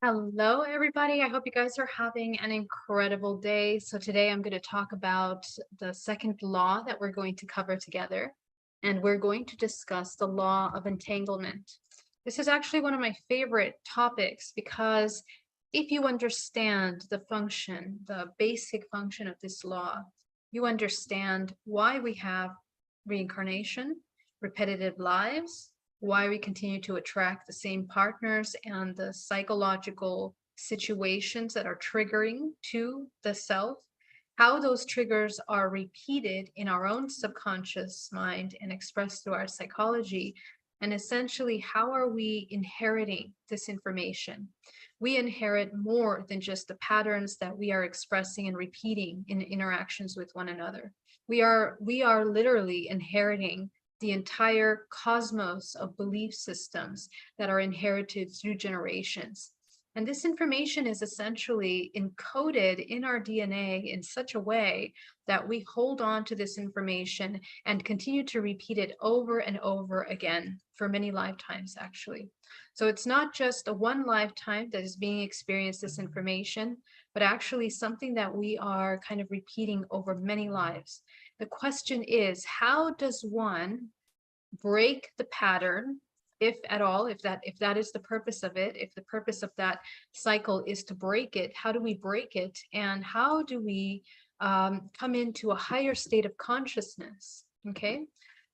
Hello, everybody. I hope you guys are having an incredible day. So today I'm going to talk about the second law that we're going to cover together, and we're going to discuss the law of entanglement. This is actually one of my favorite topics because if you understand the function, the basic function of this law, you understand why we have reincarnation, repetitive lives, why we continue to attract the same partners, and the psychological situations that are triggering to the self, how those triggers are repeated in our own subconscious mind and expressed through our psychology, and essentially how are we inheriting this information. We inherit more than just the patterns that we are expressing and repeating in interactions with one another. We are literally inheriting the entire cosmos of belief systems that are inherited through generations. And this information is essentially encoded in our DNA in such a way that we hold on to this information and continue to repeat it over and over again for many lifetimes, actually. So it's not just a one lifetime that is being experienced this information, but actually something that we are kind of repeating over many lives. The question is, how does one break the pattern, if at all, if that is the purpose of it, if the purpose of that cycle is to break it, how do we break it? And how do we come into a higher state of consciousness? Okay,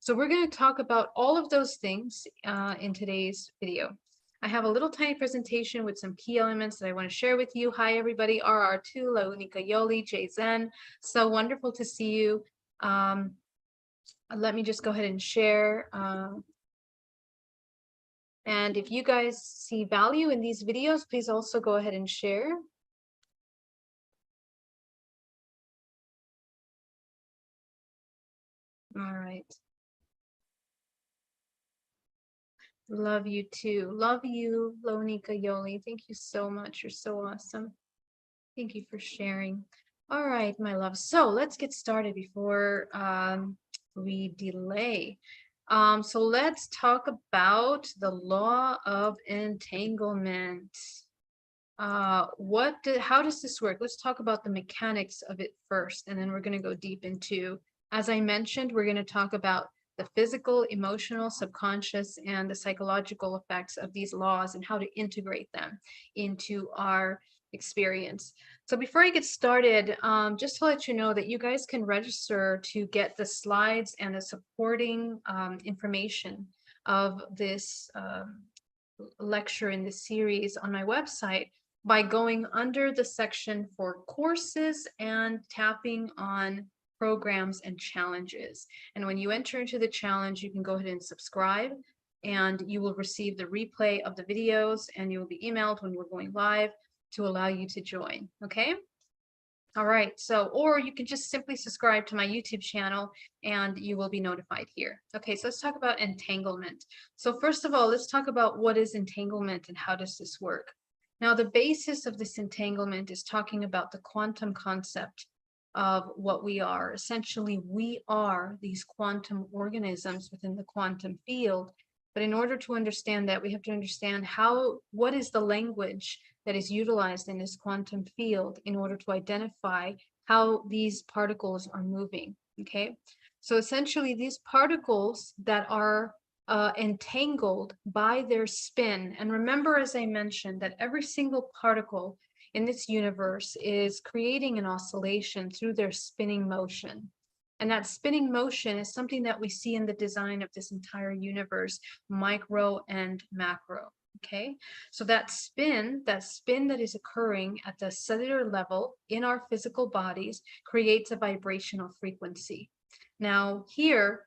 so we're going to talk about all of those things in today's video. I have a little tiny presentation with some key elements that I want to share with you. Hi, everybody. RR2, Launika Yoli, Jay Zen. So wonderful to see you. Let me just go ahead and share. And if you guys see value in these videos, please also go ahead and share. All right. Love you too. Love you, Lonika Yoli. Thank you so much. You're so awesome. Thank you for sharing. All right, my love. So let's get started before we delay. So let's talk about the law of entanglement. How does this work? Let's talk about the mechanics of it first, and then we're going to go deep into, as I mentioned, we're going to talk about the physical, emotional, subconscious, and the psychological effects of these laws and how to integrate them into our experience. So before I get started, just to let you know that you guys can register to get the slides and the supporting information of this lecture in this series on my website by going under the section for courses and tapping on programs and challenges. And when you enter into the challenge, you can go ahead and subscribe, and you will receive the replay of the videos, and you will be emailed when we're going live to allow you to join. Okay. All right, so, or you can just simply subscribe to my YouTube channel and you will be notified here. Okay, so let's talk about entanglement. So first of all, let's talk about what is entanglement and how does this work. Now, the basis of this entanglement is talking about the quantum concept of what we are. Essentially, we are these quantum organisms within the quantum field. But in order to understand that, we have to understand what is the language that is utilized in this quantum field in order to identify how these particles are moving, okay? So essentially, these particles that are entangled by their spin, and remember, as I mentioned, that every single particle in this universe is creating an oscillation through their spinning motion. And that spinning motion is something that we see in the design of this entire universe, micro and macro. Okay, so that spin that is occurring at the cellular level in our physical bodies creates a vibrational frequency. Now here,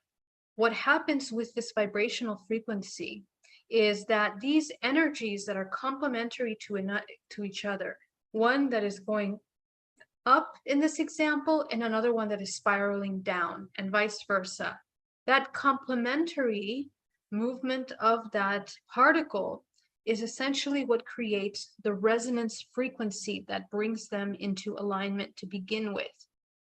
what happens with this vibrational frequency is that these energies that are complementary to each other, one that is going up in this example and another one that is spiraling down, and vice versa. That complementary movement of that particle is essentially what creates the resonance frequency that brings them into alignment to begin with.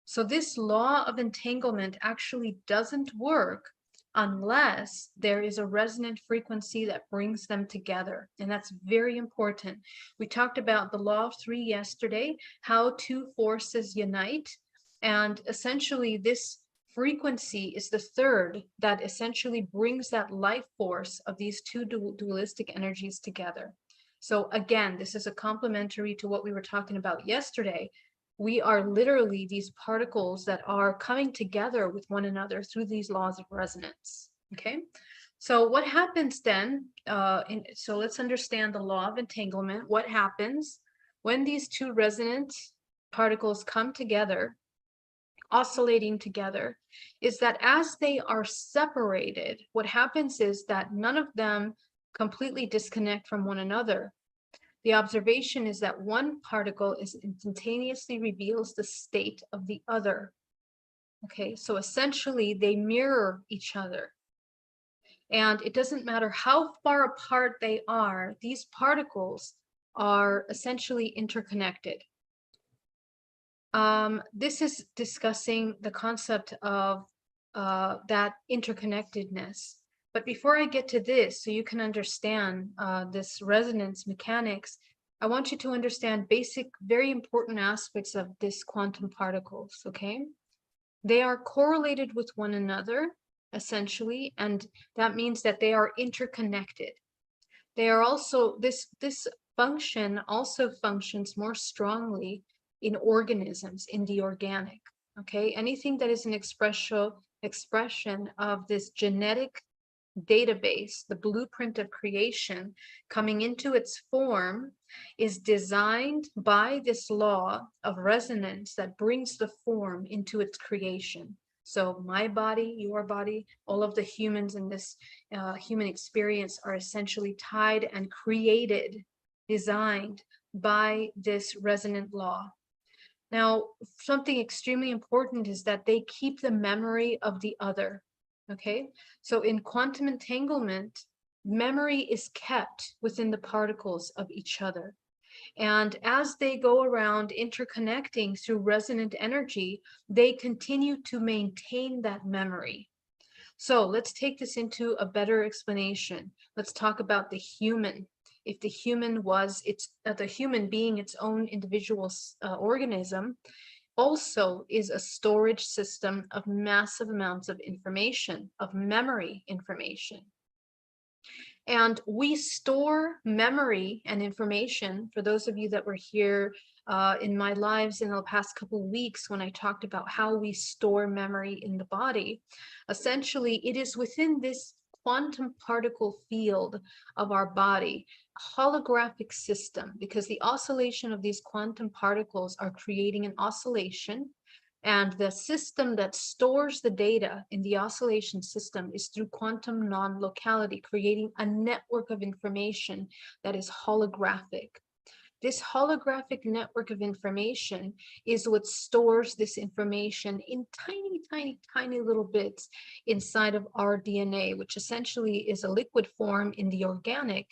So this law of entanglement actually doesn't work unless there is a resonant frequency that brings them together. And that's very important. We talked about the law of three yesterday, how two forces unite. And essentially, this frequency is the third that essentially brings that life force of these two dualistic energies together. So again, this is a complementary to what we were talking about yesterday. We are literally these particles that are coming together with one another through these laws of resonance. Okay, so what happens then? So let's understand the law of entanglement. What happens when these two resonant particles come together, oscillating together, is that as they are separated, what happens is that none of them completely disconnect from one another. The observation is that one particle instantaneously reveals the state of the other. Okay, so essentially they mirror each other. And it doesn't matter how far apart they are, these particles are essentially interconnected. This is discussing the concept of that interconnectedness. But before I get to this, so you can understand this resonance mechanics, I want you to understand basic, very important aspects of this quantum particles, okay? They are correlated with one another, essentially, and that means that they are interconnected. They are also, this function also functions more strongly in organisms, in the organic, okay? Anything that is an expression of this genetic database, the blueprint of creation coming into its form, is designed by this law of resonance that brings the form into its creation. So my body, your body, all of the humans in this human experience are essentially tied and created, designed by this resonant law. Now, something extremely important is that they keep the memory of the other. Okay, so in quantum entanglement, memory is kept within the particles of each other. And as they go around interconnecting through resonant energy, they continue to maintain that memory. So let's take this into a better explanation. Let's talk about the human. If the human was the human being its own individual organism, also is a storage system of massive amounts of information, of memory information. And we store memory and information. For those of you that were here in my lives in the past couple of weeks when I talked about how we store memory in the body, essentially it is within this quantum particle field of our body, holographic system, because the oscillation of these quantum particles are creating an oscillation, and the system that stores the data in the oscillation system is through quantum non-locality, creating a network of information that is holographic. This holographic network of information is what stores this information in tiny, tiny, tiny little bits inside of our DNA, which essentially is a liquid form in the organic,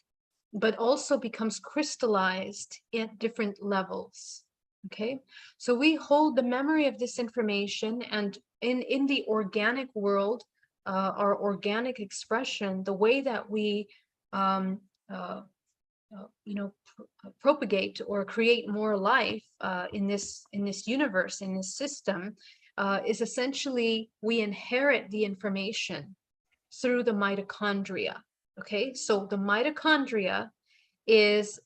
but also becomes crystallized at different levels. Okay, so we hold the memory of this information, and in the organic world, our organic expression, the way that we propagate or create more life in this universe, in this system, is essentially we inherit the information through the mitochondria. Okay, so the mitochondria is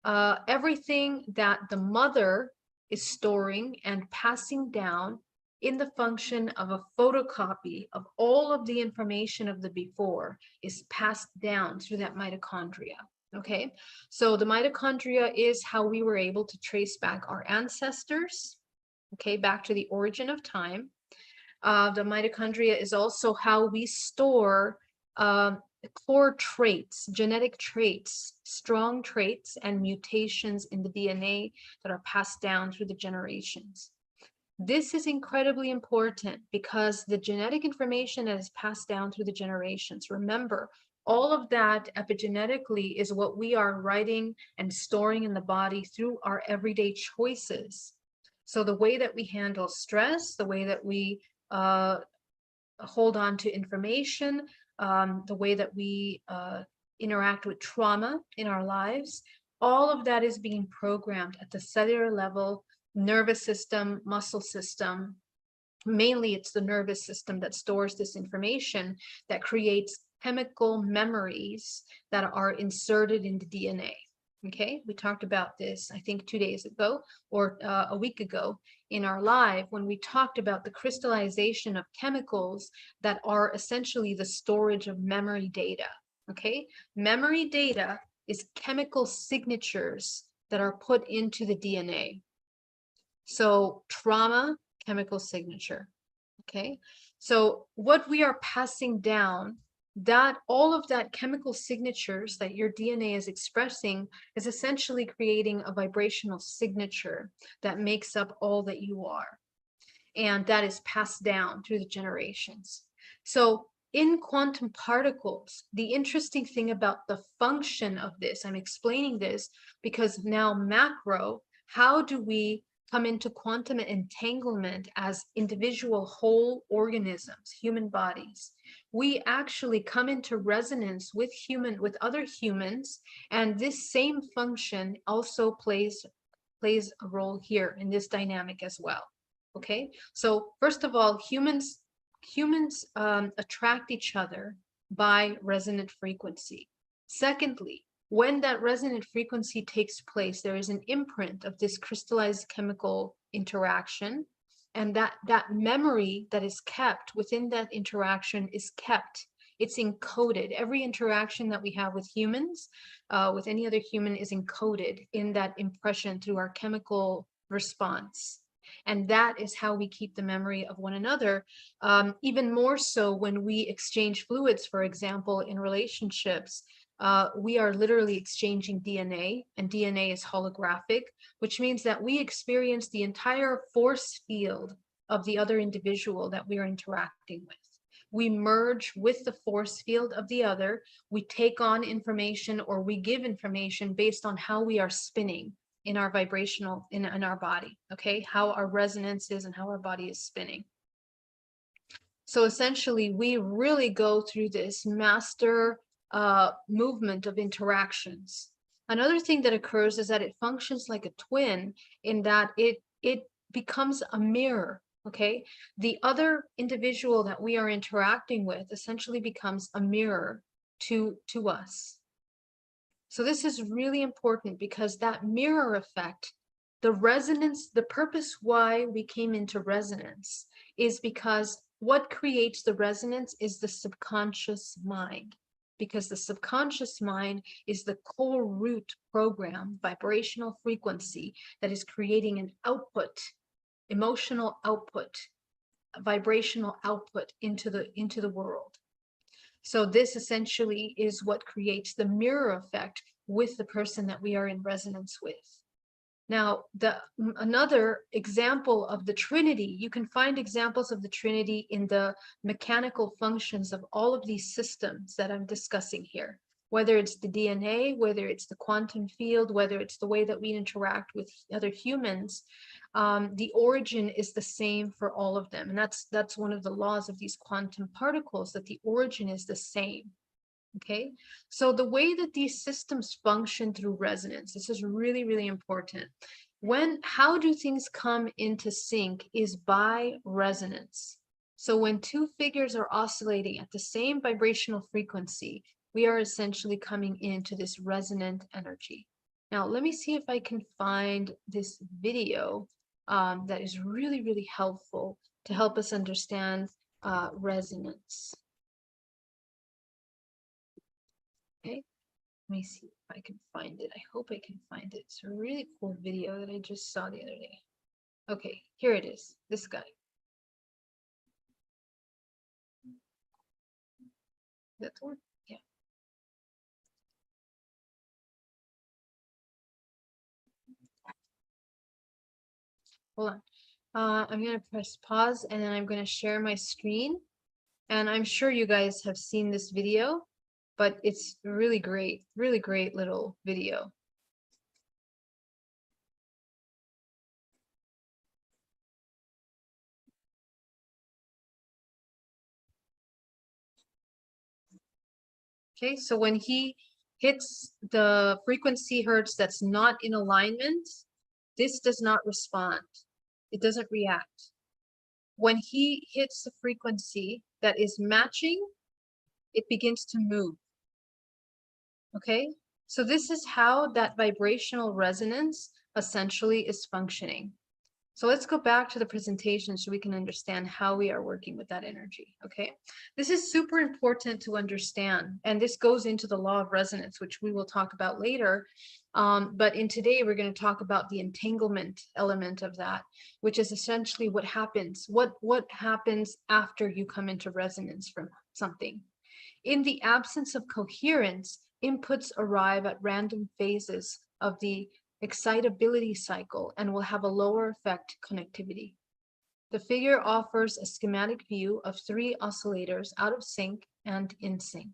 everything that the mother is storing and passing down in the function of a photocopy of all of the information of the before is passed down through that mitochondria. Okay, so the mitochondria is how we were able to trace back our ancestors, okay, back to the origin of time. The mitochondria is also how we store core traits, genetic traits, strong traits, and mutations in the DNA that are passed down through the generations. This is incredibly important because the genetic information that is passed down through the generations, remember, all of that epigenetically is what we are writing and storing in the body through our everyday choices. So the way that we handle stress, the way that we hold on to information, the way that we interact with trauma in our lives, all of that is being programmed at the cellular level, nervous system, muscle system. Mainly, it's the nervous system that stores this information, that creates chemical memories that are inserted in the DNA. Okay, we talked about this, I think 2 days ago or a week ago in our live, when we talked about the crystallization of chemicals that are essentially the storage of memory data. Okay, memory data is chemical signatures that are put into the DNA. So trauma, chemical signature. Okay, so what we are passing down, that all of that chemical signatures that your DNA is expressing is essentially creating a vibrational signature that makes up all that you are. And that is passed down through the generations. So in quantum particles, the interesting thing about the function of this, I'm explaining this because now macro, how do we come into quantum entanglement as individual whole organisms, human bodies? We actually come into resonance with other humans, and this same function also plays a role here in this dynamic as well. Okay, so first of all, humans attract each other by resonant frequency. Secondly, when that resonant frequency takes place, there is an imprint of this crystallized chemical interaction, and that memory that is kept within that interaction is kept. It's encoded. Every interaction that we have with humans, with any other human, is encoded in that impression through our chemical response. And that is how we keep the memory of one another. Even more so when we exchange fluids, for example, in relationships, we are literally exchanging DNA, and DNA is holographic, which means that we experience the entire force field of the other individual that we are interacting with. We merge with the force field of the other. We take on information, or we give information based on how we are spinning in our vibrational, in our body, okay? How our resonance is and how our body is spinning. So essentially, we really go through this master movement of interactions. Another thing that occurs is that it functions like a twin, in that it becomes a mirror, okay? The other individual that we are interacting with essentially becomes a mirror to us. So this is really important, because that mirror effect, the resonance, the purpose why we came into resonance is because what creates the resonance is the subconscious mind, because the subconscious mind is the core root program, vibrational frequency, that is creating an output, emotional output, vibrational output into the world. So this essentially is what creates the mirror effect with the person that we are in resonance with. Now, another example of the Trinity, you can find examples of the Trinity in the mechanical functions of all of these systems that I'm discussing here, whether it's the DNA, whether it's the quantum field, whether it's the way that we interact with other humans. The origin is the same for all of them. And that's one of the laws of these quantum particles, that the origin is the same. Okay, so the way that these systems function through resonance, this is really, really important. How do things come into sync is by resonance. So when two figures are oscillating at the same vibrational frequency, we are essentially coming into this resonant energy. Now, let me see if I can find this video that is really, really helpful to help us understand resonance. Okay, let me see if I can find it. I hope I can find it. It's a really cool video that I just saw the other day. Okay, here it is. This guy. That one? Yeah. Hold on. I'm going to press pause, and then I'm going to share my screen. And I'm sure you guys have seen this video, but it's really great little video. Okay, so when he hits the frequency hertz that's not in alignment, this does not respond. It doesn't react. When he hits the frequency that is matching, it begins to move. Okay, so this is how that vibrational resonance essentially is functioning. So let's go back to the presentation so we can understand how we are working with that energy, okay? This is super important to understand, and this goes into the law of resonance, which we will talk about later. But in today, we're going to talk about the entanglement element of that, which is essentially what happens. What happens after you come into resonance from something. In the absence of coherence, inputs arrive at random phases of the excitability cycle and will have a lower effect connectivity. The figure offers a schematic view of 3 oscillators out of sync and in sync.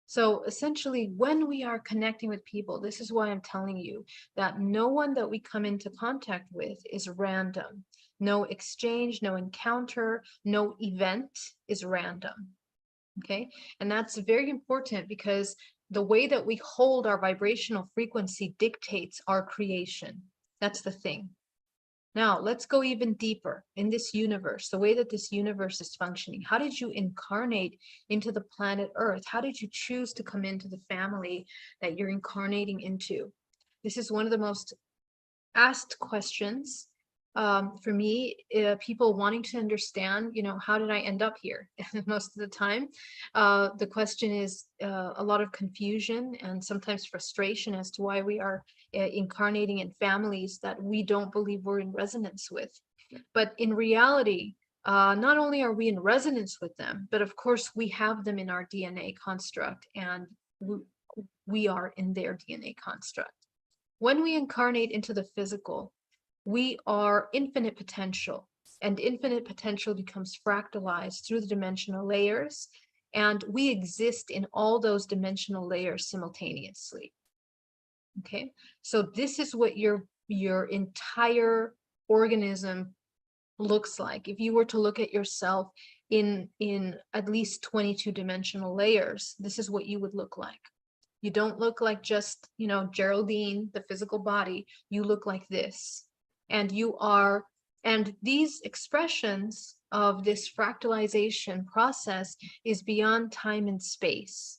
So essentially, when we are connecting with people, this is why I'm telling you that no one that we come into contact with is random. No exchange, no encounter, no event is random. Okay, and that's very important because the way that we hold our vibrational frequency dictates our creation. That's the thing. Now, let's go even deeper in this universe, the way that this universe is functioning. How did you incarnate into the planet Earth? How did you choose to come into the family that you're incarnating into? This is one of the most asked questions for me, people wanting to understand, how did I end up here? Most of the time, the question is a lot of confusion and sometimes frustration as to why we are incarnating in families that we don't believe we're in resonance with. But in reality, not only are we in resonance with them, but of course we have them in our DNA construct, and we are in their DNA construct. When we incarnate into the physical, we are infinite potential, and infinite potential becomes fractalized through the dimensional layers, and we exist in all those dimensional layers simultaneously. Okay, so this is what your entire organism looks like. If you were to look at yourself in at least 22 dimensional layers, this is what you would look like. You don't look like just, Geraldine, the physical body. You look like this. And and these expressions of this fractalization process is beyond time and space.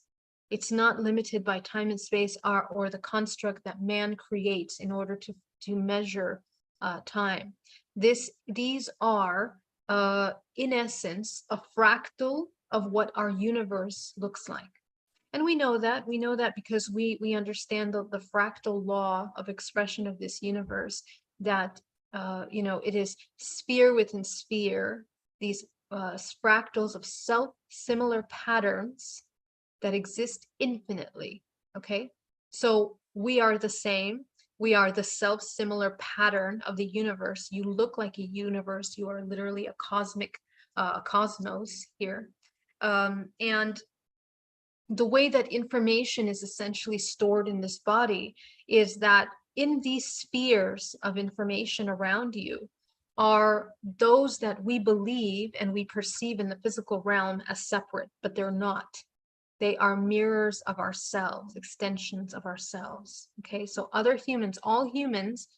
It's not limited by time and space or the construct that man creates in order to measure time. These are, in essence, a fractal of what our universe looks like. And we know that because we understand the fractal law of expression of this universe, that it is sphere within sphere, these fractals of self-similar patterns that exist infinitely. Okay, so we are the same. We are the self-similar pattern of the universe. You look like a universe. You are literally a cosmos here, and the way that information is essentially stored in this body is that in these spheres of information around you are those that we believe and we perceive in the physical realm as separate, but they're not. They are mirrors of ourselves, extensions of ourselves. Okay, so other humans, all humans,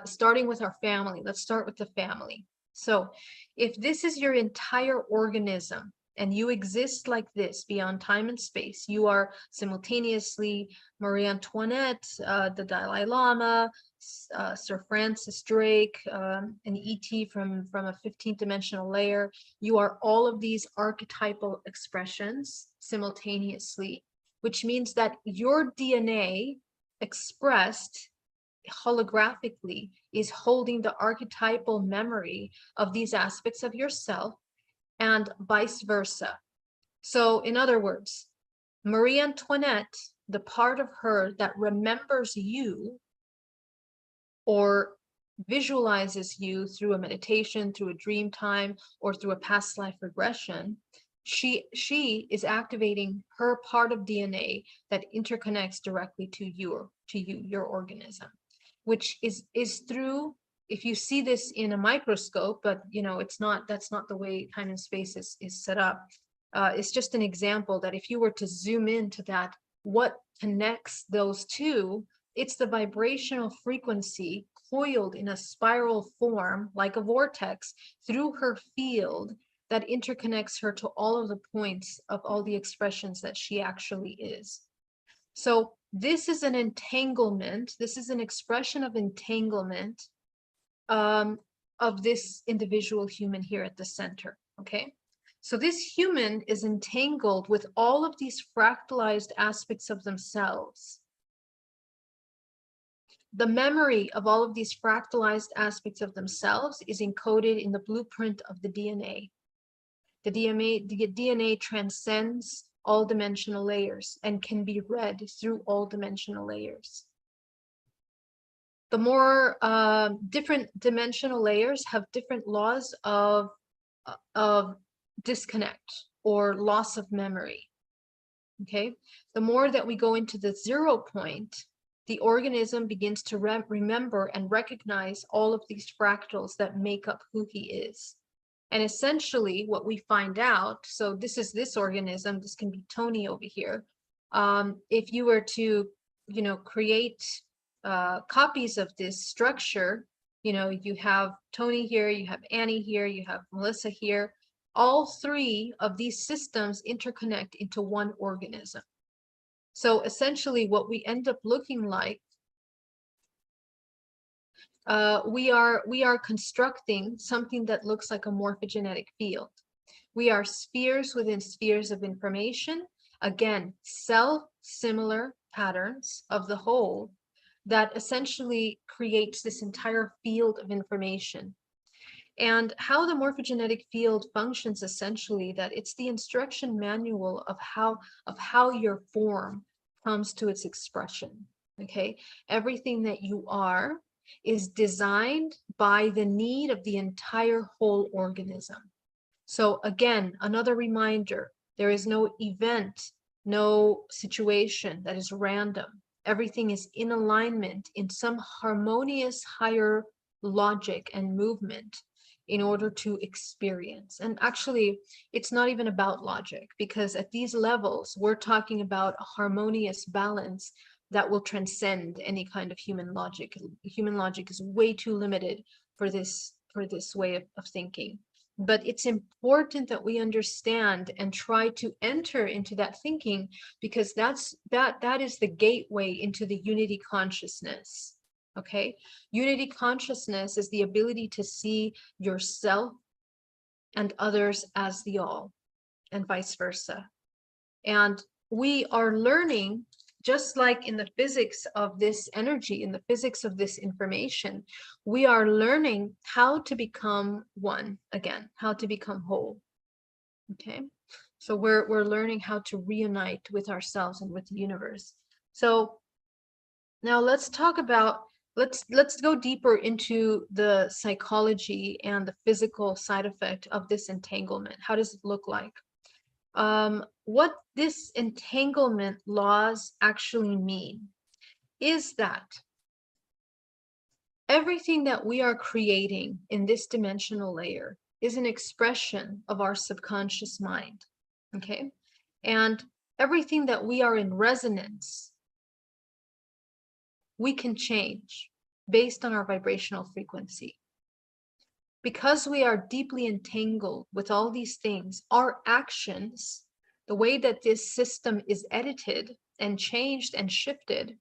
starting with our family. Let's start with the family. So if this is your entire organism, and you exist like this beyond time and space, you are simultaneously Marie Antoinette, the Dalai Lama, Sir Francis Drake, an ET from a 15th dimensional layer. You are all of these archetypal expressions simultaneously, which means that your DNA expressed holographically is holding the archetypal memory of these aspects of yourself, and vice versa. So in other words, Marie Antoinette, the part of her that remembers you or visualizes you through a meditation, through a dream time, or through a past life regression, she is activating her part of DNA that interconnects directly to you, your organism, which is through, if you see this in a microscope, but that's not the way time and space is set up. It's just an example that if you were to zoom into that, what connects those two, it's the vibrational frequency coiled in a spiral form like a vortex through her field that interconnects her to all of the points of all the expressions that she actually is. So this is an entanglement. This is an expression of entanglement of this individual human here at the center, okay? So this human is entangled with all of these fractalized aspects of themselves. The memory of all of these fractalized aspects of themselves is encoded in the blueprint of the DNA. The DNA transcends all dimensional layers and can be read through all dimensional layers. The more different dimensional layers have different laws of disconnect or loss of memory. Okay, the more that we go into the 0 point, the organism begins to remember and recognize all of these fractals that make up who he is. And essentially what we find out, so this is this organism, this can be Tony over here. If you were to, you know, create copies of this structure, you know, you have Tony here, you have Annie here, you have Melissa here. All three of these systems interconnect into one organism. So essentially what we end up looking like, we are constructing something that looks like a morphogenetic field. We are spheres within spheres of information. Again, self-similar patterns of the whole that essentially creates this entire field of information. And how the morphogenetic field functions essentially, that it's the instruction manual of how your form comes to its expression. Okay, everything that you are is designed by the need of the entire whole organism. So again, another reminder, there is no event, no situation that is random. Everything is in alignment in some harmonious higher logic and movement in order to experience. And actually, it's not even about logic, because at these levels, we're talking about a harmonious balance that will transcend any kind of human logic. Human logic is way too limited for this way of thinking. But it's important that we understand and try to enter into that thinking, because that is the gateway into the unity consciousness. Okay, unity consciousness is the ability to see yourself and others as the all, and vice versa. And we are learning, just like in the physics of this energy, in the physics of this information, we are learning how to become one again, how to become whole. Okay, so we're learning how to reunite with ourselves and with the universe. So now let's talk about, let's go deeper into the psychology and the physical side effect of this entanglement. How does it look like? What this entanglement laws actually mean is that everything that we are creating in this dimensional layer is an expression of our subconscious mind, okay? And everything that we are in resonance, we can change based on our vibrational frequency. Because we are deeply entangled with all these things, our actions, the way that this system is edited and changed and shifted,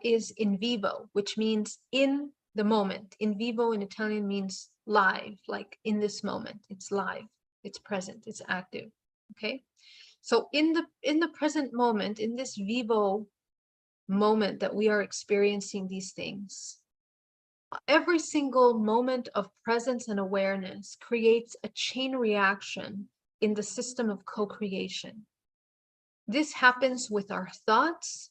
is in vivo, which means in the moment. In vivo in Italian means live, like in this moment. It's live, it's present, it's active. Okay, so in the present moment, in this vivo moment that we are experiencing these things, every single moment of presence and awareness creates a chain reaction in the system of co-creation. This happens with our thoughts,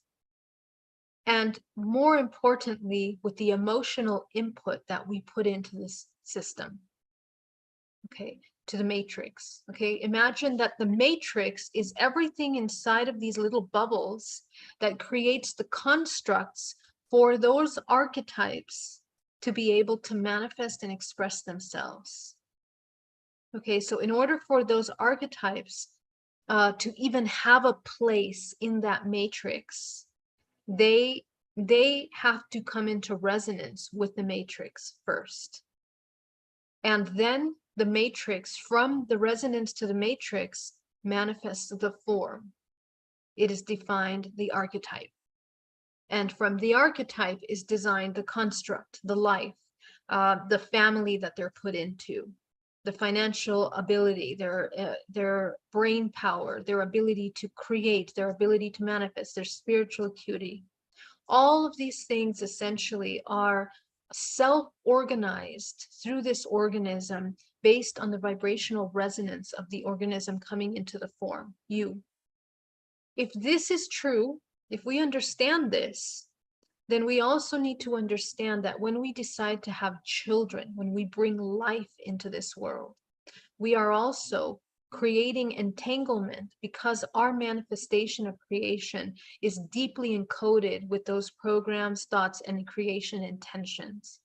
and more importantly, with the emotional input that we put into this system, okay, to the matrix. Okay, imagine that the matrix is everything inside of these little bubbles that creates the constructs for those archetypes to be able to manifest and express themselves. Okay, so in order for those archetypes to even have a place in that matrix, they have to come into resonance with the matrix first. And then the matrix, from the resonance to the matrix, manifests the form. It is defined the archetype. And from the archetype is designed the construct, the life, the family that they're put into, the financial ability, their brain power, their ability to create, their ability to manifest, their spiritual acuity. All of these things essentially are self-organized through this organism based on the vibrational resonance of the organism coming into the form, you. If this is true, if we understand this, then we also need to understand that when we decide to have children, when we bring life into this world, we are also creating entanglement, because our manifestation of creation is deeply encoded with those programs, thoughts, and creation intentions.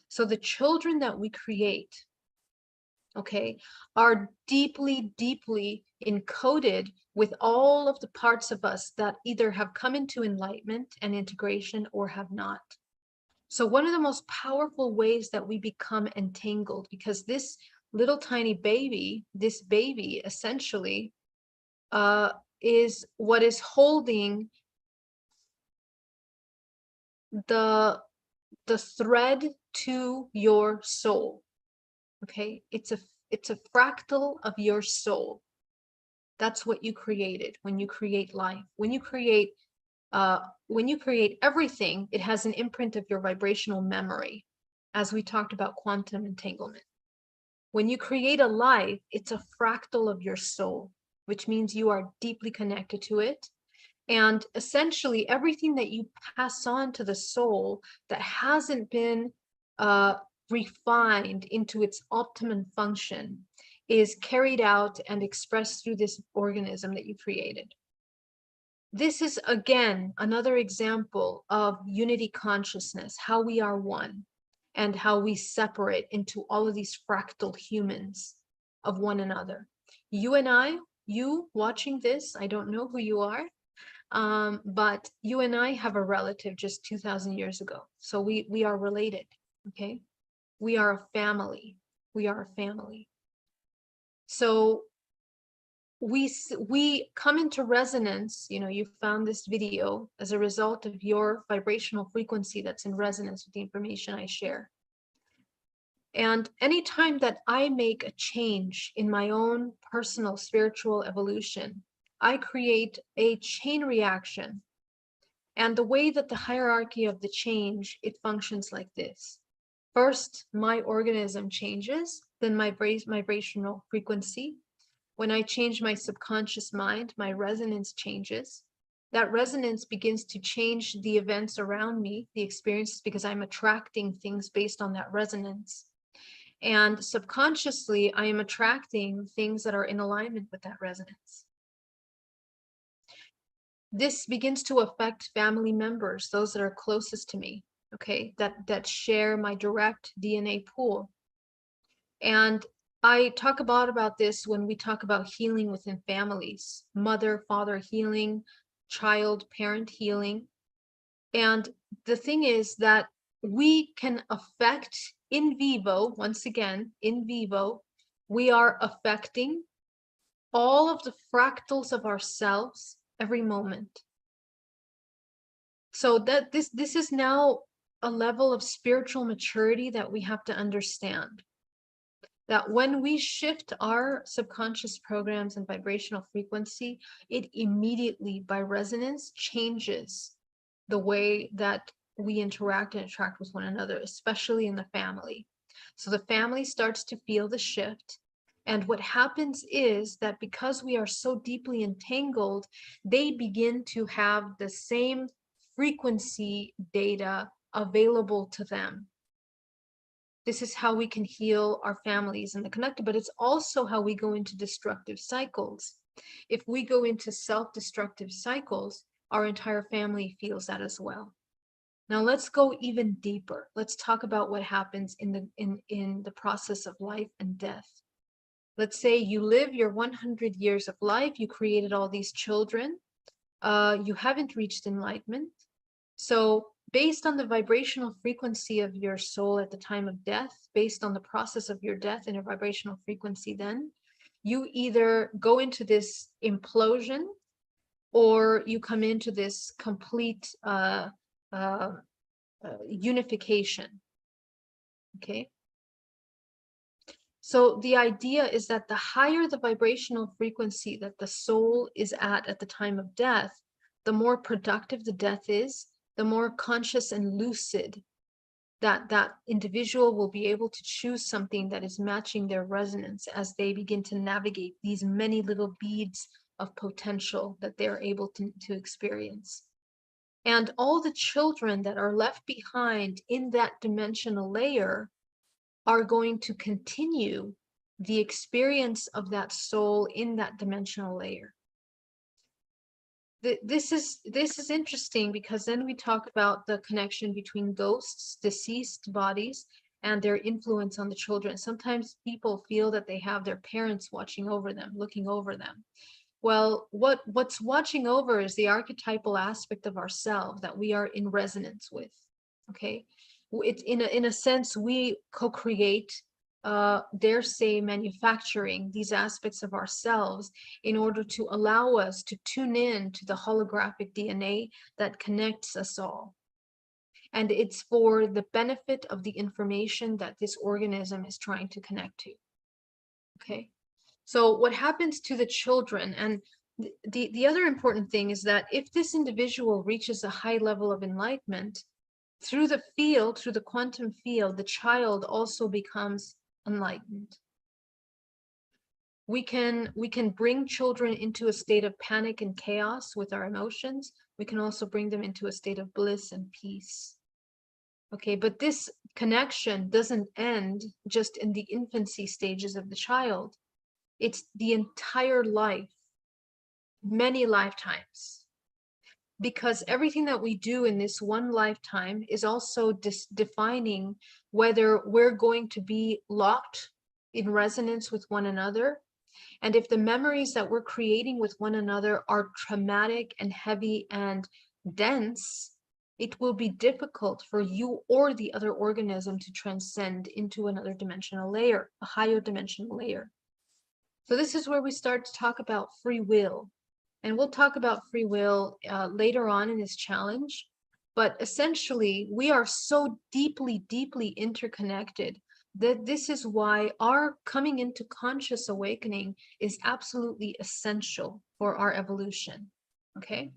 So the children that we create, okay, are deeply, deeply encoded with all of the parts of us that either have come into enlightenment and integration or have not. So one of the most powerful ways that we become entangled, because this little tiny baby, this baby essentially is what is holding the thread to your soul. Okay, it's a fractal of your soul. That's what you created when you create life. When you create everything, it has an imprint of your vibrational memory, as we talked about quantum entanglement. When you create a life, it's a fractal of your soul, which means you are deeply connected to it. And essentially, everything that you pass on to the soul that hasn't been refined into its optimum function is carried out and expressed through this organism that you created. This is, again, another example of unity consciousness, how we are one, and how we separate into all of these fractal humans of one another. You and I, you watching this, I don't know who you are, but you and I have a relative just 2,000 years ago. So we are related, okay? We are a family. We are a family. So we come into resonance, you know, you found this video as a result of your vibrational frequency that's in resonance with the information I share. And anytime that I make a change in my own personal spiritual evolution, I create a chain reaction. And the way that the hierarchy of the change, it functions like this. First, my organism changes, then my vibrational frequency. When I change my subconscious mind, my resonance changes. That resonance begins to change the events around me, the experiences, because I'm attracting things based on that resonance. And subconsciously, I am attracting things that are in alignment with that resonance. This begins to affect family members, those that are closest to me, okay, that share my direct DNA pool. And I talk about this when we talk about healing within families, mother, father healing, child, parent healing. And the thing is that we can affect in vivo, once again, in vivo, we are affecting all of the fractals of ourselves every moment. So that this is now a level of spiritual maturity that we have to understand. That when we shift our subconscious programs and vibrational frequency, it immediately, by resonance, changes the way that we interact and attract with one another, especially in the family. So the family starts to feel the shift. And what happens is that because we are so deeply entangled, they begin to have the same frequency data available to them. This is how we can heal our families and the connected, but it's also how we go into destructive cycles. If we go into self-destructive cycles, our entire family feels that as well. Now let's go even deeper. Let's talk about what happens in the process of life and death. Let's say you live your 100 years of life, you created all these children, you haven't reached enlightenment. So based on the vibrational frequency of your soul at the time of death, based on the process of your death in a vibrational frequency, then you either go into this implosion or you come into this complete unification. Okay. So the idea is that the higher the vibrational frequency that the soul is at the time of death, the more productive the death is, the more conscious and lucid that individual will be able to choose something that is matching their resonance as they begin to navigate these many little beads of potential that they're able to experience. And all the children that are left behind in that dimensional layer are going to continue the experience of that soul in that dimensional layer. This is interesting because then we talk about the connection between ghosts, deceased bodies, and their influence on the children. Sometimes people feel that they have their parents watching over them, looking over them. Well, what's watching over is the archetypal aspect of ourselves that we are in resonance with. Okay, it's in a sense we co-create, dare say, manufacturing these aspects of ourselves in order to allow us to tune in to the holographic DNA that connects us all. And it's for the benefit of the information that this organism is trying to connect to. Okay. So what happens to the children, and the other important thing is that if this individual reaches a high level of enlightenment, through the field, through the quantum field, the child also becomes enlightened. We can bring children into a state of panic and chaos with our emotions. We can also bring them into a state of bliss and peace. Okay, but this connection doesn't end just in the infancy stages of the child. It's the entire life, many lifetimes, because everything that we do in this one lifetime is also defining whether we're going to be locked in resonance with one another. And if the memories that we're creating with one another are traumatic and heavy and dense, it will be difficult for you or the other organism to transcend into another dimensional layer, a higher dimensional layer. So this is where we start to talk about free will. And we'll talk about free will later on in this challenge. But essentially, we are so deeply, deeply interconnected that this is why our coming into conscious awakening is absolutely essential for our evolution. Okay,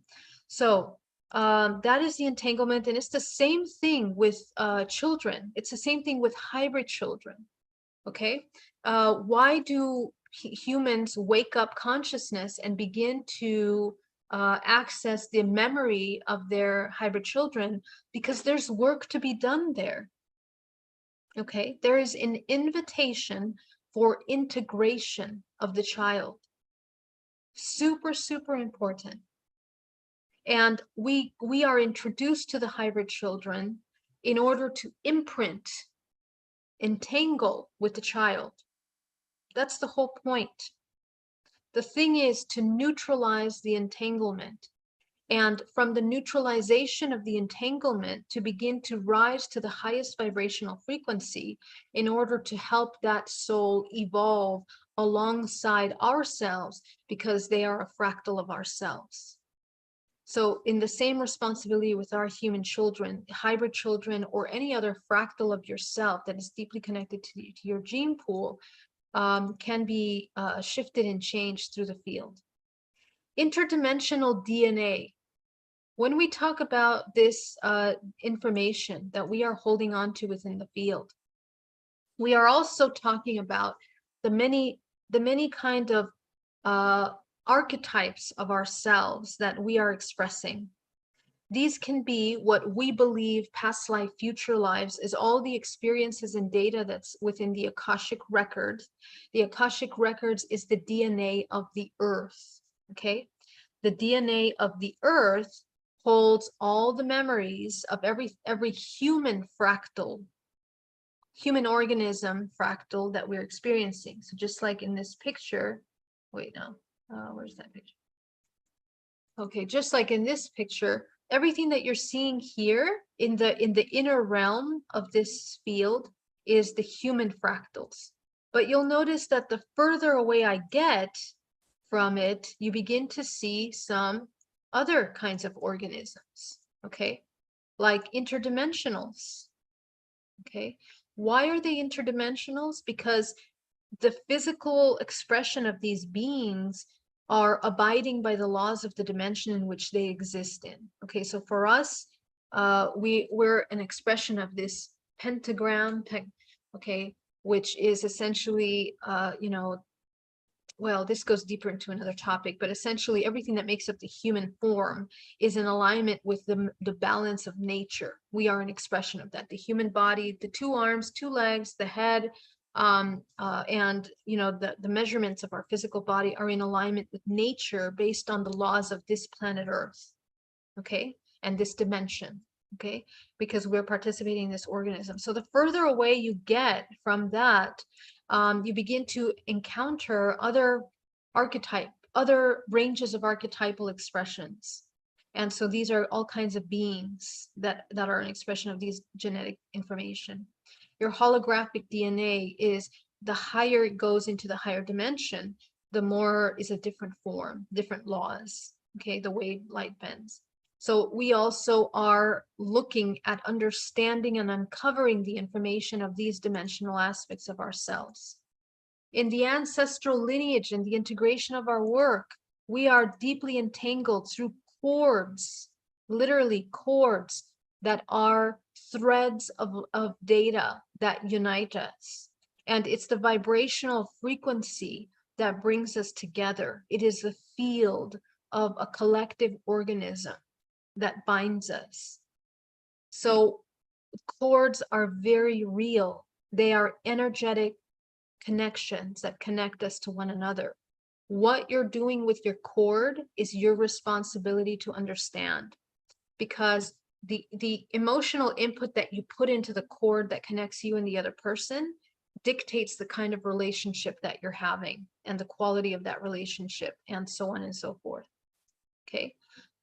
so that is the entanglement. And it's the same thing with children. It's the same thing with hybrid children. Okay, why do humans wake up consciousness and begin to access the memory of their hybrid children? Because there's work to be done there. Okay, there is an invitation for integration of the child. Super, super important. And we are introduced to the hybrid children in order to imprint, entangle with the child. That's the whole point. The thing is to neutralize the entanglement, and from the neutralization of the entanglement to begin to rise to the highest vibrational frequency in order to help that soul evolve alongside ourselves, because they are a fractal of ourselves. So in the same responsibility with our human children, hybrid children, or any other fractal of yourself that is deeply connected to your gene pool, can be shifted and changed through the field. Interdimensional DNA. When we talk about this information that we are holding on to within the field, we are also talking about the many kind of archetypes of ourselves that we are expressing. These can be what we believe past life, future lives, is all the experiences and data that's within the Akashic records. The Akashic records is the DNA of the earth, okay? The DNA of the earth holds all the memories of every human fractal human organism fractal that we're experiencing. So just like in this picture, wait, no, where's that picture? Okay, just like in this picture, everything that you're seeing here in the inner realm of this field is the human fractals. But you'll notice that the further away I get from it, you begin to see some other kinds of organisms, okay? Like interdimensionals, okay? Why are they interdimensionals? Because the physical expression of these beings are abiding by the laws of the dimension in which they exist in. Okay, so for us, we're an expression of this pentagram, okay, which is essentially, you know, well, this goes deeper into another topic, but essentially everything that makes up the human form is in alignment with the balance of nature. We are an expression of that. The human body, the 2 arms, 2 legs, the head, and you know, the measurements of our physical body are in alignment with nature based on the laws of this planet Earth, okay, and this dimension, okay, because we're participating in this organism. So the further away you get from that, you begin to encounter other other ranges of archetypal expressions. And so these are all kinds of beings that are an expression of these genetic information. Your holographic DNA is, the higher it goes into the higher dimension, the more is a different form, different laws, okay, the way light bends. So we also are looking at understanding and uncovering the information of these dimensional aspects of ourselves. In the ancestral lineage and the integration of our work, we are deeply entangled through chords, literally chords that are threads of data that unite us. And it's the vibrational frequency that brings us together. It is the field of a collective organism that binds us. So chords are very real. They are energetic connections that connect us to one another. What you're doing with your chord is your responsibility to understand, because the emotional input that you put into the chord that connects you and the other person dictates the kind of relationship that you're having and the quality of that relationship, and so on and so forth. Okay.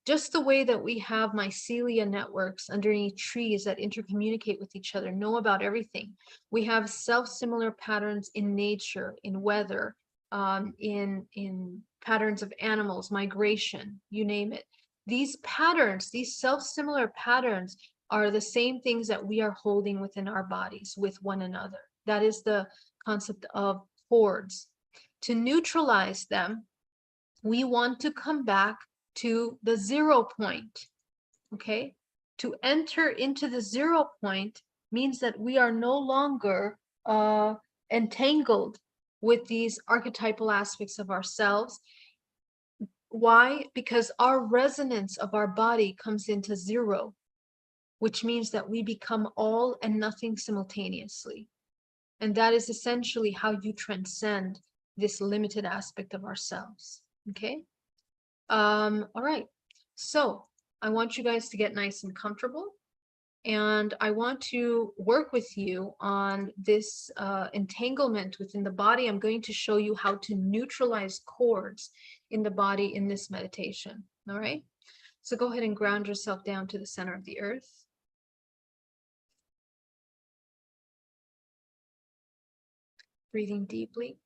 Just the way that we have mycelia networks underneath trees that intercommunicate with each other, know about everything. We have self-similar patterns in nature, in weather, in patterns of animals, migration, you name it. These patterns, these self-similar patterns, are the same things that we are holding within our bodies with one another. That is the concept of chords. To neutralize them, we want to come back to the 0 point, okay? To enter into the 0 point means that we are no longer entangled with these archetypal aspects of ourselves. Why? Because our resonance of our body comes into 0, which means that we become all and nothing simultaneously. And that is essentially how you transcend this limited aspect of ourselves, okay? All right, so I want you guys to get nice and comfortable, and I want to work with you on this entanglement within the body. I'm going to show you how to neutralize chords in the body in this meditation. All right, so go ahead and ground yourself down to the center of the earth. Breathing deeply.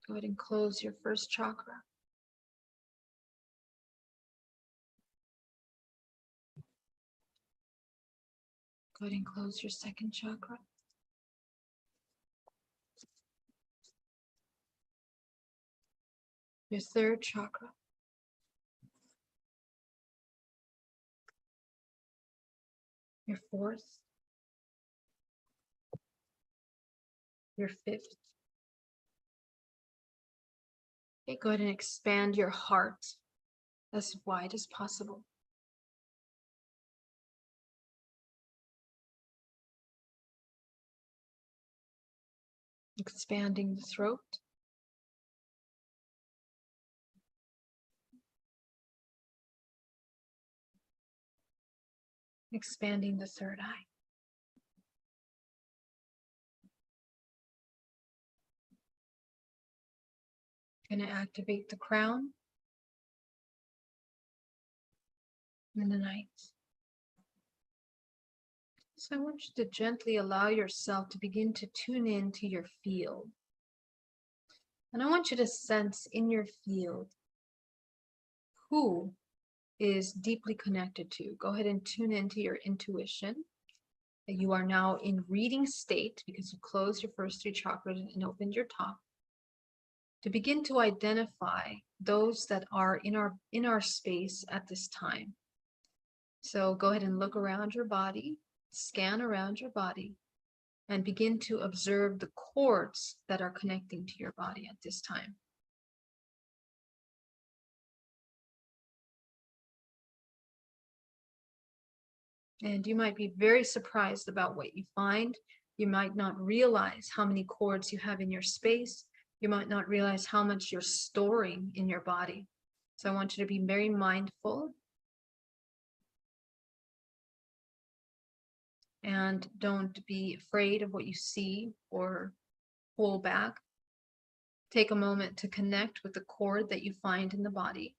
Go ahead and close your first chakra. Go ahead and close your second chakra. Your third chakra. Your fourth. Your fifth. Okay, go ahead and expand your heart as wide as possible. Expanding the throat. expanding the third eye. Going to activate the crown and the ninth. So I want you to gently allow yourself to begin to tune in to your field. And I want you to sense in your field who is deeply connected to. Go ahead and tune into your intuition. You are now in reading state because you closed your first three chakras and opened your top. To begin to identify those that are in our space at this time. So go ahead and look around your body, scan around your body, and begin to observe the chords that are connecting to your body at this time. And you might be very surprised about what you find. You might not realize how many chords you have in your space. You might not realize how much you're storing in your body. So I want you to be very mindful. And don't be afraid of what you see or pull back. Take a moment to connect with the chord that you find in the body.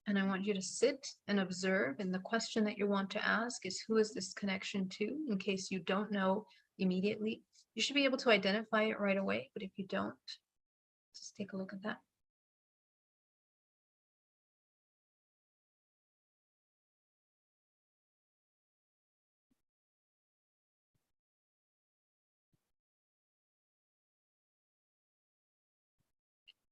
And I want you to sit and observe. And the question that you want to ask is, who is this connection to? In case you don't know immediately, you should be able to identify it right away. But if you don't, just take a look at that.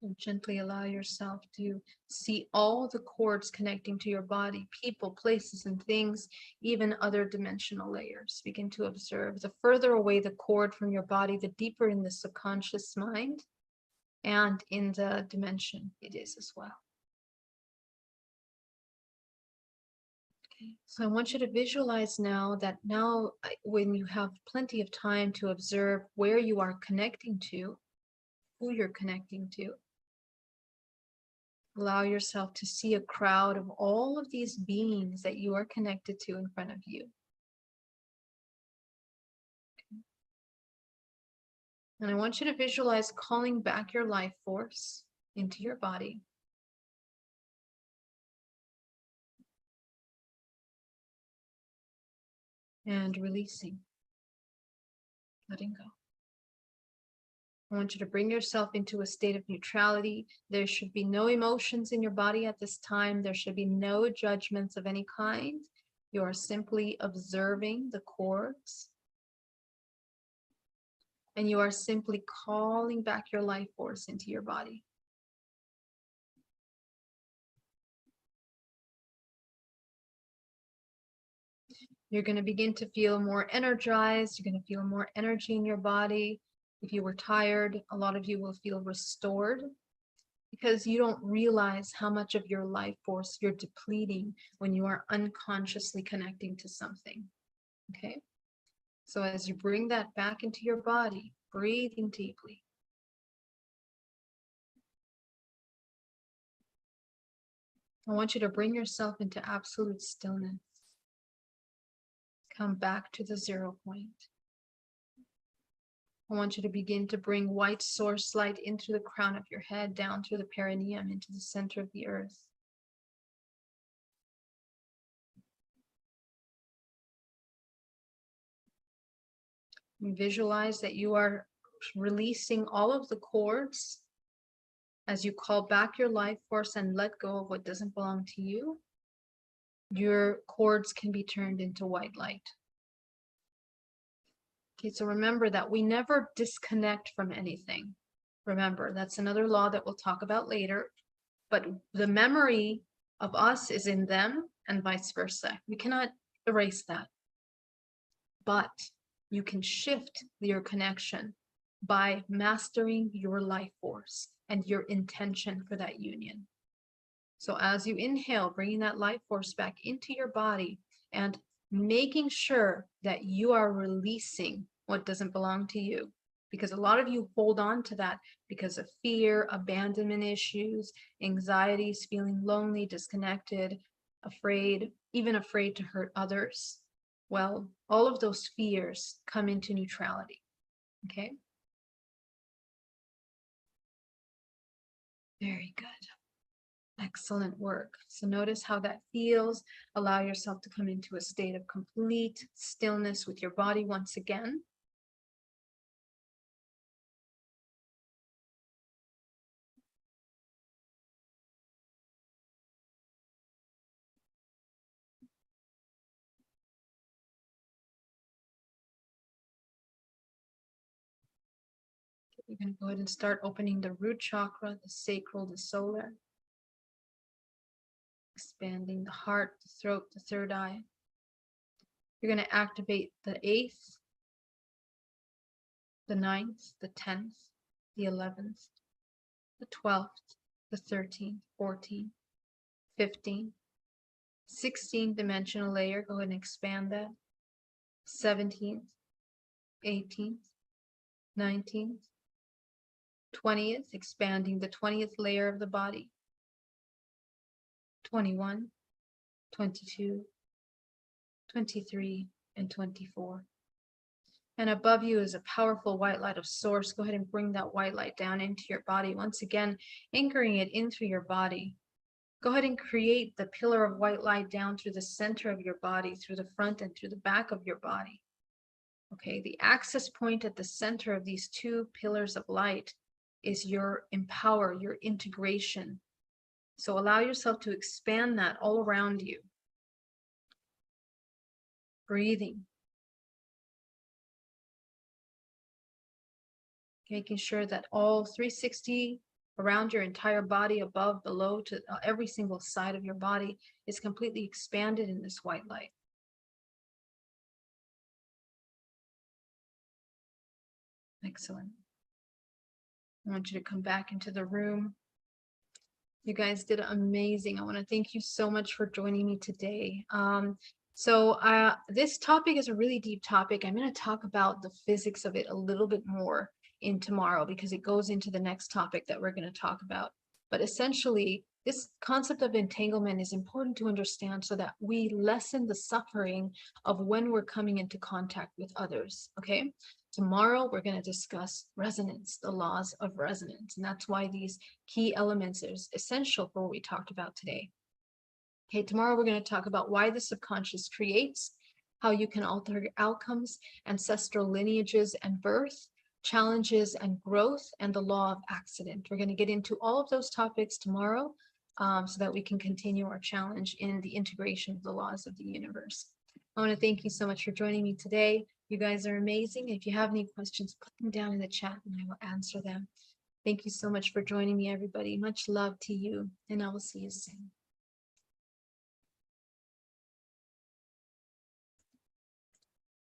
And gently allow yourself to see all the chords connecting to your body, people, places, and things, even other dimensional layers. Begin to observe. The further away the cord from your body, the deeper in the subconscious mind and in the dimension it is as well. Okay, so I want you to visualize now that when you have plenty of time to observe where you are connecting to, who you're connecting to, allow yourself to see a crowd of all of these beings that you are connected to in front of you. Okay. And I want you to visualize calling back your life force into your body. And releasing, letting go. I want you to bring yourself into a state of neutrality. There should be no emotions in your body at this time. There should be no judgments of any kind. You are simply observing the chords. And you are simply calling back your life force into your body. You're going to begin to feel more energized. You're going to feel more energy in your body. If you were tired, a lot of you will feel restored because you don't realize how much of your life force you're depleting when you are unconsciously connecting to something. Okay? So as you bring that back into your body, breathing deeply. I want you to bring yourself into absolute stillness. Come back to the 0 point. I want you to begin to bring white source light into the crown of your head, down through the perineum, into the center of the earth. And visualize that you are releasing all of the cords as you call back your life force and let go of what doesn't belong to you. Your cords can be turned into white light. Okay, so remember that we never disconnect from anything. Remember, that's another law that we'll talk about later. But the memory of us is in them and vice versa. We cannot erase that. But you can shift your connection by mastering your life force and your intention for that union. So as you inhale, bringing that life force back into your body and making sure that you are releasing what doesn't belong to you. Because a lot of you hold on to that because of fear, abandonment issues, anxieties, feeling lonely, disconnected. afraid, even afraid to hurt others. Well, all of those fears come into neutrality. Okay. Very good. Excellent work. So notice how that feels. Allow yourself to come into a state of complete stillness with your body once again. You're going to go ahead and start opening the root chakra, the sacral, the solar. Expanding the heart, the throat, the third eye. You're going to activate the 8th, the 9th, the 10th, the 11th, the 12th, the 13th, 14th, 15th, 16th dimensional layer. Go ahead and expand that. 17th, 18th, 19th, 20th, expanding the 20th layer of the body. 21, 22, 23, and 24. And above you is a powerful white light of source. Go ahead and bring that white light down into your body. Once again, anchoring it in through your body. Go ahead and create the pillar of white light down through the center of your body, through the front and through the back of your body. Okay, the access point at the center of these two pillars of light is your empower, your integration. So allow yourself to expand that all around you. Breathing. Making sure that all 360 around your entire body, above, below, to every single side of your body is completely expanded in this white light. Excellent. I want you to come back into the room. You guys did amazing. I want to thank you so much for joining me today. This topic is a really deep topic. I'm going to talk about the physics of it a little bit more in tomorrow, because it goes into the next topic that we're going to talk about. But essentially, this concept of entanglement is important to understand so that we lessen the suffering of when we're coming into contact with others. Okay. Tomorrow, we're going to discuss resonance, the laws of resonance. And that's why these key elements are essential for what we talked about today. Okay, tomorrow we're going to talk about why the subconscious creates, how you can alter your outcomes, ancestral lineages and birth, challenges and growth, and the law of accident. We're going to get into all of those topics tomorrow so that we can continue our challenge in the integration of the laws of the universe. I want to thank you so much for joining me today. You guys are amazing. If you have any questions, put them down in the chat and I will answer them. Thank you so much for joining me, everybody. Much love to you, and I will see you soon.